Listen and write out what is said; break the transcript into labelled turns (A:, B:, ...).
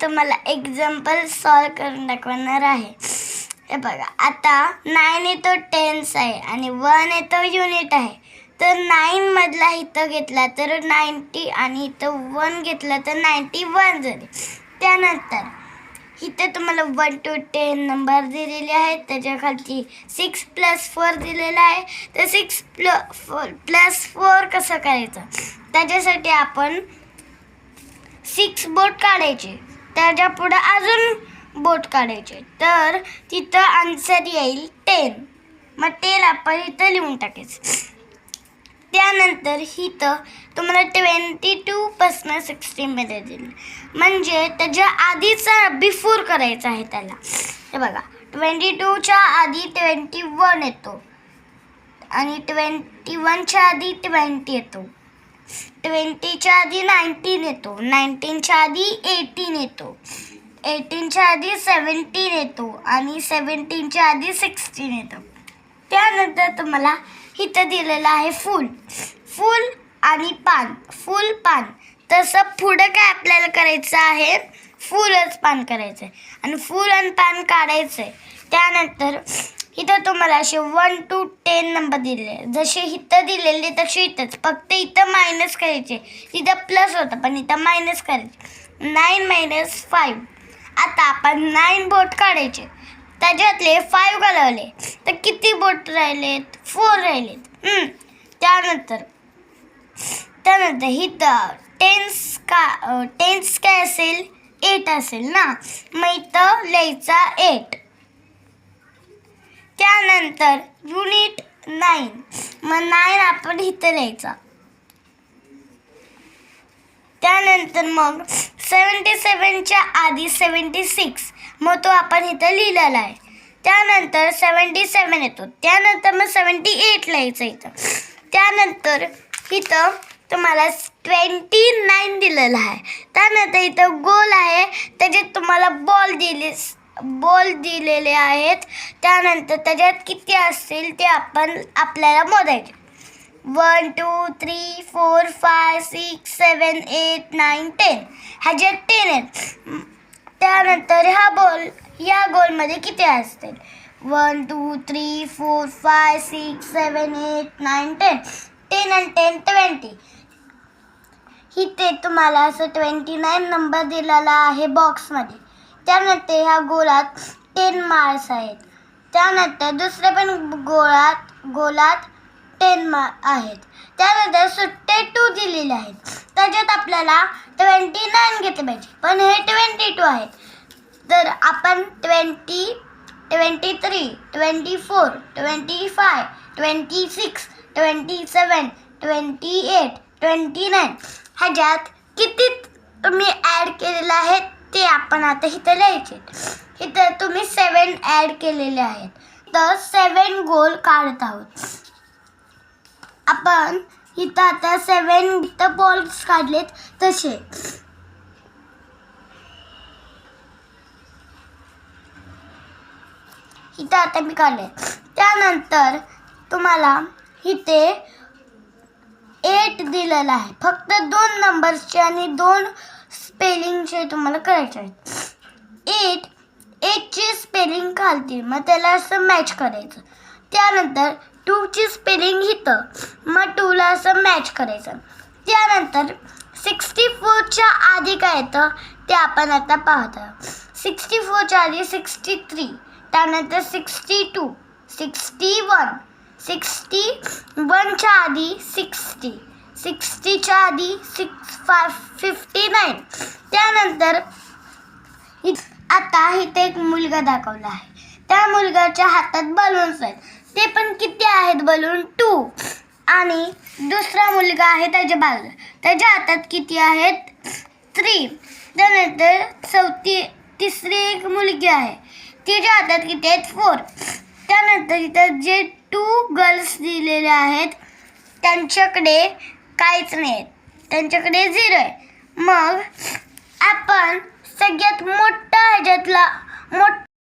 A: तुम्हाला example solve करून दाखवणार आहे. हे बघा, आता 9 येतो टेन्स आहे आणि 1 येतो युनिट आहे. तर 9 मधला इथं घेतला तर 90 आणि इथं 1 घेतला तर 91 झाले. त्यानंतर इथं तुम्हाला 1 to 10 नंबर दिलेले आहेत. त्याच्या खालती 6 + 4 दिलेला आहे. तर 6 + 4 कसं करायचं, त्याच्यासाठी आपण 6 बोट काढायचे, त्याच्या पुढं अजून बोट काढायचे, तर तिथं आन्सर येईल 10. मग 10 आपण इथं लिहून टाकायचं. त्यानंतर इथं तुम्हाला 22 पासून 60 मध्ये दिलं, म्हणजे त्याच्या आधीचा बिफोर करायचा आहे त्याला. हे बघा, 22च्या आधी 21 येतो आणि 21च्या आधी 20 येतो, 20च्या आधी 19 येतो, 19च्या आधी 18 येतो, 18च्या आधी 17 येतो आणि 17च्या आधी 16 येतो. त्यानंतर तुम्हाला इथं दिलेलं आहे फुल आणि पान, फुल पान. तसं पुढं काय आपल्याला करायचं आहे, फुलच पान करायचं आहे आणि फुल आणि पान काढायचं आहे. त्यानंतर इथं तुम्हाला असे 1 to 10 नंबर दिलेले, जसे इथं दिलेले तसे इथंच, फक्त इथं मायनस करायचे. तिथं प्लस होतं पण इथं मायनस करायचे. 9 - 5. आता आपण 9 बोट काढायचे, त्याच्यातले 5 घालवले तर किती बोट राहिलेत, 4 राहिलेत. त्यानंतर इथं टेन्स काय असेल, 8 असेल ना, मग इथं लिहायचा 8. त्यानंतर युनिट 9, मग 9 आपण इथं लिहायचा. त्यानंतर मग 77च्या आधी 76, मग तो आपण इथं लिहिलेला आहे. त्यानंतर 77 येतो, त्यानंतर मग 78 लिहायचं इथं. त्यानंतर इथं तुम्हाला 29 दिलेलं आहे. त्यानंतर इथं गोल आहे, त्याच्यात तुम्हाला बॉल दिलेले आहेत. त्यानंतर त्याच्यात किती असतील ते आपल्याला मोजायचे. 1 2 3 4 5 6 7 8 9 10, ह्याच्यात 10 आहेत. त्यानंतर या गोलमध्ये किती असतील, 1 2 3 4 5 6 7 8 9 10, 10 आणि 10 20. इथे तुम्हाला असं 29 नंबर दिलेला आहे बॉक्समध्ये. त्यानंतर ह्या गोलात 10 मार्क्स आहेत. त्यानंतर दुसऱ्या पण गोलात 10 आहेत. त्यानंतर सुट्टे 2 दिलेले आहेत, त्याच्यात आपल्याला 29 घेतले पाहिजे, पण हे 22 आहेत. तर आपण 20 23 24 25 26 27 28 29 ह्याच्यात किती तुम्ही ॲड केलेलं आहे ते आपण आता इथं लिहायचे. इथं तुम्ही 7 ॲड केलेले आहेत, तर 7 गोल काढत आहोत आपण. इथं आता 7 इथं बॉल्स काढलेत तसे. इथं आता मी काढले. त्यानंतर तुम्हाला इथे 8 दिलेलं आहे, फक्त 2 नंबर्सचे आणि 2 स्पेलिंगचे तुम्हाला करायचे आहेत. 8ची स्पेलिंग खालती, मग त्याला असं मॅच करायचं. त्यानंतर 2ची स्पेलिंग इथं, मग 2ला असं मॅच करायचं. त्यानंतर 64च्या आधी काय येतं ते आपण आता पाहत आहोत. 64च्या आधी 63, त्यानंतर 62, 61, 61च्या आधी 60, 60च्या आधी 59. त्यानंतर आता इथे एक मुलगा दाखवला आहे, त्या मुलगाच्या हातात बलून्स आहेत. ते पण किती आहेत बलून, 2. आणि दुसरा मुलगा आहे त्याच्या बाजूला, त्याच्या हातात किती आहेत, 3. त्यानंतर तिसरी एक मुलगी आहे, तिच्या हातात किती आहेत, 4. त्यानंतर इथं जे 2 गर्ल्स दिलेले आहेत त्यांच्याकडे काहीच नाही, त्यांच्याकडे 0 आहे. मग आपण सगळ्यात मोठा